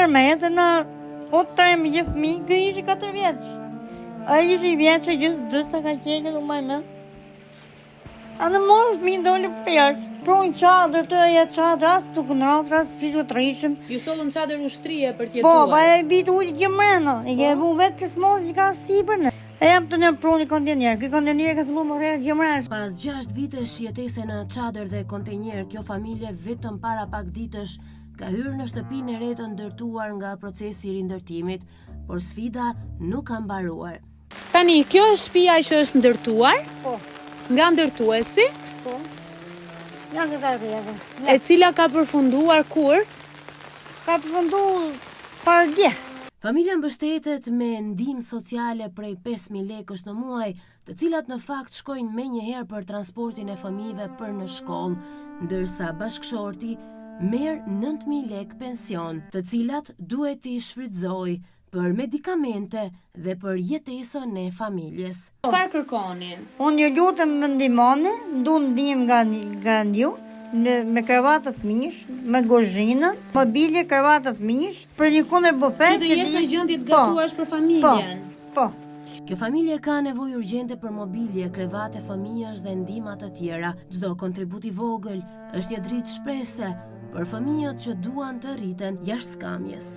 14 në po të trem një fëmijë, ky ishi 4 vjeç. Ai ishi i vjeçë gjithë dësta ka qenë u më. A në morë fëmijë doli për jashtë. Pron çadër të ja çadër as tuk nafta si ju trishëm. Ju sollën çadër ushtrie për të Po, jetuar. pa e bit ujë gjemrena. E ke bu vetë pjesmos që ka sipër në. E jam të në proni kontener. Ky kontener ka filluar më rreth gjemresh. Pas 6 vitesh jetese në çadër dhe kontenjer, kjo familje vetëm para pak ditësh ka hyrë në shtëpinë e re të ndërtuar nga procesi i rindërtimit, por sfida nuk ka mbaruar. Tani, kjo është shtëpia që është ndërtuar Po, nga ndërtuesi, po. Ja këta rrjedhë. e cila ka përfunduar kur? Ka përfunduar par dje. Familja mbështetet me ndihmë sociale prej 5.000 lekësh në muaj, të cilat në fakt shkojnë menjëherë për transportin e fëmijëve për në shkollë, ndërsa bashkëshorti merr 9.000 lekë pension, të cilat duhet t'i shfrytëzojë për medikamente dhe për jetesën e familjes. Çfarë kërkoni? Unë ju lutem më ndihmoni, du ndihmë nga ju, me kravatë të fëmijësh, me gozhinën, mobilje kravatë të fëmijësh, për një kundër bufet. Që të jesh në gjendje të gatuash për familjen. Po. Kjo familje ka nevojë urgjente për mobilje, krevate fëmijësh dhe ndihma të tjera. Çdo kontribut i vogël është një dritë shprese për fëmijët që duan të rriten jashtë skamjes.